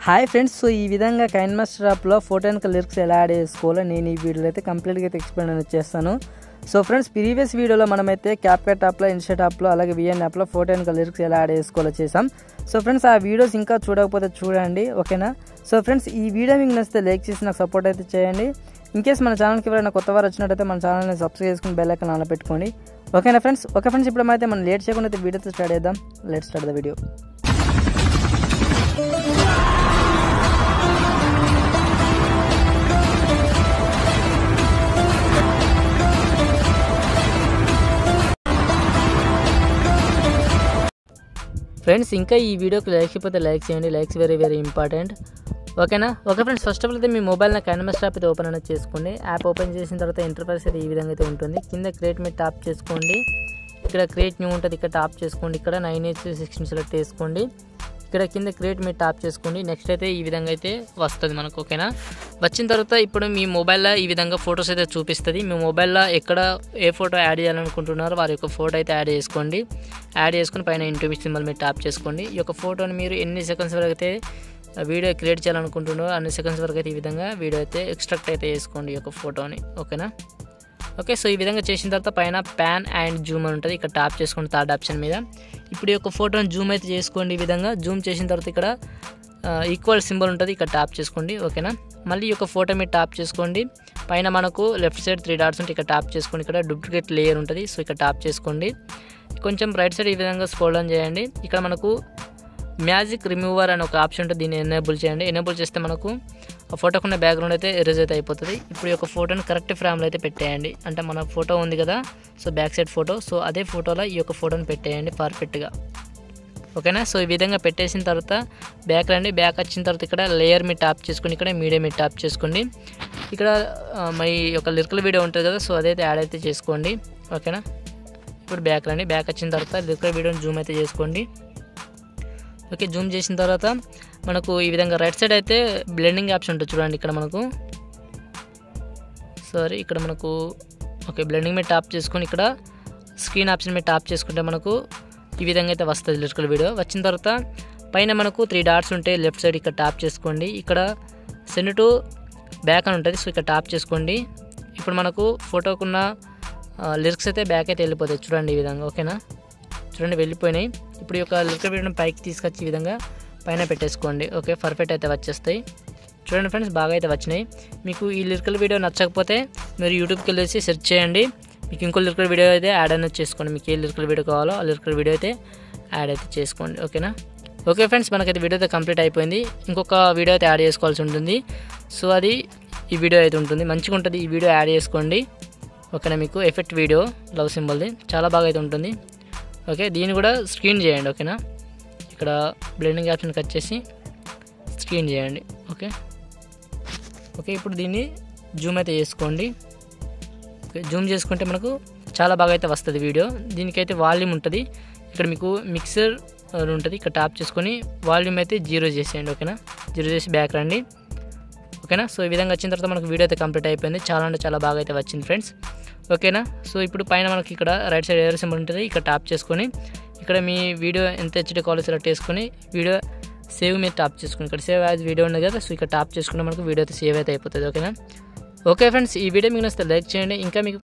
Hi friends, so ఈ విధంగా కైన్మాస్టర్ యాప్లో ఫోటో వెనక లిరిక్స్ ఎలా యాడ్ చేసుకోవాలో నేను ఈ వీడియోలో అయితే కంప్లీట్గా అయితే ఎక్స్ప్లెయిన్ చేస్తాను. సో ఫ్రెండ్స్, ప్రీవియస్ వీడియోలో మనమైతే క్యాప్కట్ యాప్లో, ఇన్షర్ట్ యాప్లో, అలాగే విఎన్ యాప్లో ఫోటో వెనక లిరిక్స్ ఎలా యాడ్ చేసుకోవాలో చేసాం. సో ఫ్రెండ్స్, ఆ వీడియోస్ ఇంకా చూడకపోతే చూడండి, ఓకేనా. సో ఫ్రెండ్స్, ఈ వీడియో మీకు నచ్చితే లైక్ చేసి నాకు సపోర్ట్ అయితే చేయండి. ఇన్కేస్ మన ఛానల్కి ఎవరైనా కొత్త వారు వచ్చినట్టయితే మన ఛానల్ని సబ్స్క్రైబ్ చేసుకుని బెల్ ఐకాన్ ఆన్ పెట్టుకోండి, ఓకేనా ఫ్రెండ్స్. ఓకే ఫ్రెండ్స్, ఇప్పుడు అయితే మనం లేట్ చేయకుండా అయితే వీడియోతో స్టార్ట్ చేద్దాం. Let's start the video. Friends, ఇంకా ఈ వీడియోకి లైక్ అయిపోతే లైక్ చేయండి, లైక్స్ వెరీ వెరీ ఇంపార్టెంట్, ఓకేనా. Okay friends, first of all అయితే మీ మొబైల్లో కైన్మాస్టర్ యాప్ అయితే ఓపెన్ అనేది చేసుకోండి. యాప్ ఓపెన్ చేసిన తర్వాత ఇంటర్ఫేస్ అయితే ఈ విధంగా అయితే ఉంటుంది. కింద క్రియేట్ మీద టాప్ చేసుకోండి, ఇక్కడ క్రియేట్ న్యూ ఉంటుంది, ఇక్కడ టాప్ చేసుకోండి, ఇక్కడ 9:16 సెలెక్ట్ చేసుకోండి, ఇక్కడ కింద క్రియేట్ మీద టాప్ చేసుకోండి. నెక్స్ట్ అయితే ఈ విధంగా అయితే వస్తుంది మనకు, ఓకేనా. వచ్చిన తర్వాత ఇప్పుడు మీ మొబైల్లో ఈ విధంగా ఫొటోస్ అయితే చూపిస్తుంది. మీ మొబైల్లో ఎక్కడ ఏ ఫోటో యాడ్ చేయాలనుకుంటున్నారో వారి యొక్క ఫోటో అయితే యాడ్ చేసుకోండి. యాడ్ చేసుకుని పైన ఇంటూ సింబల్ మీద టాప్ చేసుకోండి. ఈ యొక్క ఫోటోని మీరు ఎన్ని సెకండ్స్ వరకు అయితే వీడియో క్రియేట్ చేయాలనుకుంటున్నారో అన్ని సెకండ్స్ వరకు అయితే ఈ విధంగా వీడియో అయితే ఎక్స్ట్రాక్ట్ అయితే చేసుకోండి ఈ యొక్క ఫోటోని, ఓకేనా. ఓకే, సో ఈ విధంగా చేసిన తర్వాత పైన ప్యాన్ అండ్ జూమ్ అని ఉంటుంది, ఇక్కడ టాప్ చేసుకోండి థర్డ్ ఆప్షన్ మీద. ఇప్పుడు ఈ యొక్క ఫోటోని జూమ్ అయితే చేసుకోండి. ఈ విధంగా జూమ్ చేసిన తర్వాత ఇక్కడ ఈక్వల్ సింబల్ ఉంటుంది, ఇక్కడ టాప్ చేసుకోండి, ఓకేనా. మళ్ళీ ఈ యొక్క ఫోటో మీద టాప్ చేసుకోండి. పైన మనకు లెఫ్ట్ సైడ్ 3 డాట్స్ ఉంటాయి, ఇక్కడ టాప్ చేసుకోండి. ఇక్కడ డూప్లికేట్ లేయర్ ఉంటుంది, సో ఇక్కడ టాప్ చేసుకోండి. కొంచెం రైట్ సైడ్ ఈ విధంగా స్క్రోల్ డౌన్ చేయండి. ఇక్కడ మనకు మ్యాజిక్ రిమూవర్ అని ఒక ఆప్షన్ ఉంటుంది, దీన్ని ఎనేబుల్ చేయండి. ఎనేబుల్ చేస్తే మనకు ఆ ఫోటోకున్న బ్యాక్గ్రౌండ్ అయితే ఎరేజ్ అయితే అయిపోతుంది. ఇప్పుడు ఈ యొక్క ఫోటోని కరెక్ట్ ఫ్రేమ్లో అయితే పెట్టేయండి. అంటే మన ఫోటో ఉంది కదా, so back side photo, so అదే ఫోటోలో ఈ యొక్క ఫోటోని పెట్టేయండి పర్ఫెక్ట్గా, ఓకేనా. సో ఈ విధంగా పెట్టేసిన తర్వాత బ్యాక్ రండి. బ్యాక్ వచ్చిన తర్వాత ఇక్కడ లేయర్ మీద టాప్ చేసుకోండి, ఇక్కడ మీడియం మీద టాప్ చేసుకోండి. ఇక్కడ మీ యొక్క లిరికల్ వీడియో ఉంటుంది కదా, సో అదైతే యాడ్ అయితే చేసుకోండి, ఓకేనా. ఇప్పుడు బ్యాక్ రండి. బ్యాక్ వచ్చిన తర్వాత లిరికల్ వీడియోని జూమ్ అయితే చేసుకోండి. ఓకే, జూమ్ చేసిన తర్వాత మనకు ఈ విధంగా రైట్ సైడ్ అయితే బ్లెండింగ్ ఆప్షన్ ఉంటుంది చూడండి. ఇక్కడ మనకు ఇక్కడ మనకు ఓకే బ్లెండింగ్ మీద టాప్ చేసుకొని ఇక్కడ స్క్రీన్ ఆప్షన్ మీద టాప్ చేసుకుంటే మనకు ఈ విధంగా అయితే వస్తుంది లిరికల్ వీడియో. వచ్చిన తర్వాత పైన మనకు 3 డాట్స్ ఉంటాయి లెఫ్ట్ సైడ్, ఇక్కడ టాప్ చేసుకోండి. ఇక్కడ సెండ్ టు బ్యాక్ అని ఉంటుంది, సో ఇక్కడ టాప్ చేసుకోండి. ఇప్పుడు మనకు ఫోటోకున్న లిరిక్స్ అయితే బ్యాక్ అయితే వెళ్ళిపోతాయి చూడండి ఈ విధంగా, ఓకేనా. చూడండి వెళ్ళిపోయినాయి. ఇప్పుడు ఈ యొక్క లిరికల్ వీడియోని పైకి తీసుకొచ్చి ఈ విధంగా పైన పెట్టేసుకోండి, ఓకే. పర్ఫెక్ట్ అయితే వచ్చేస్తాయి చూడండి ఫ్రెండ్స్, బాగా అయితే వచ్చినాయి. మీకు ఈ లిరికల్ వీడియో నచ్చకపోతే మీరు యూట్యూబ్కి వెళ్ళేసి సెర్చ్ చేయండి. మీకు ఇంకో లిరికల్ వీడియో అయితే యాడ్ అనేది చేసుకోండి. మీకు ఏ లిరికల్ వీడియో కావాలో ఆ లిరికల్ వీడియో అయితే యాడ్ అయితే చేసుకోండి, ఓకేనా. ఓకే ఫ్రెండ్స్, మనకైతే వీడియో అయితే కంప్లీట్ అయిపోయింది. ఇంకొక వీడియో అయితే యాడ్ చేసుకోవాల్సి ఉంటుంది, సో అది ఈ వీడియో అయితే ఉంటుంది, మంచిగా ఉంటుంది. ఈ వీడియో యాడ్ చేసుకోండి, ఓకేనా. మీకు ఎఫెక్ట్ వీడియో లవ్ సింబల్ది చాలా బాగా అయితే ఉంటుంది, ఓకే. దీన్ని కూడా స్క్రీన్ చేయండి, ఓకేనా. ఇక్కడ బ్లెండింగ్ ఆప్షన్ కట్ చేసి స్క్రీన్ చేయండి, ఓకే. ఇప్పుడు దీన్ని జూమ్ అయితే చేసుకోండి. ఓకే, జూమ్ చేసుకుంటే మనకు చాలా బాగా అయితే వస్తుంది వీడియో. దీనికైతే వాల్యూమ్ ఉంటుంది, ఇక్కడ మీకు మిక్సర్ ఉంటుంది, ఇక్కడ టాప్ చేసుకొని వాల్యూమ్ అయితే 0 చేసేయండి, ఓకేనా. 0 చేసి బ్యాక్ రండి, ఓకేనా. సో ఈ విధంగా వచ్చిన తర్వాత మనకు వీడియో అయితే కంప్లీట్ అయిపోయింది. చాలా అంటే చాలా బాగా అయితే వచ్చింది ఫ్రెండ్స్, ఓకేనా. సో ఇప్పుడు పైన మనకి ఇక్కడ రైట్ సైడ్ ఎర్రర్ సింబల్ ఉంటుంది, ఇక్కడ టాప్ చేసుకొని ఇక్కడ మీ వీడియో ఎంత హెచ్డీ కావాలో సెలెక్ట్ చేసుకొని వీడియో సేవ్ మీద టాప్ చేసుకుని ఇక్కడ సేవ్ యాజ్ వీడియో ఉంది కదా, సో ఇక్కడ టాప్ చేసుకుంటే మనకు వీడియో అయితే సేవ్ అయితే అయిపోతుంది, ఓకేనా. ఓకే ఫ్రెండ్స్, ఈ వీడియో మీకు నచ్చితే లైక్ చేయండి. ఇంకా మీకు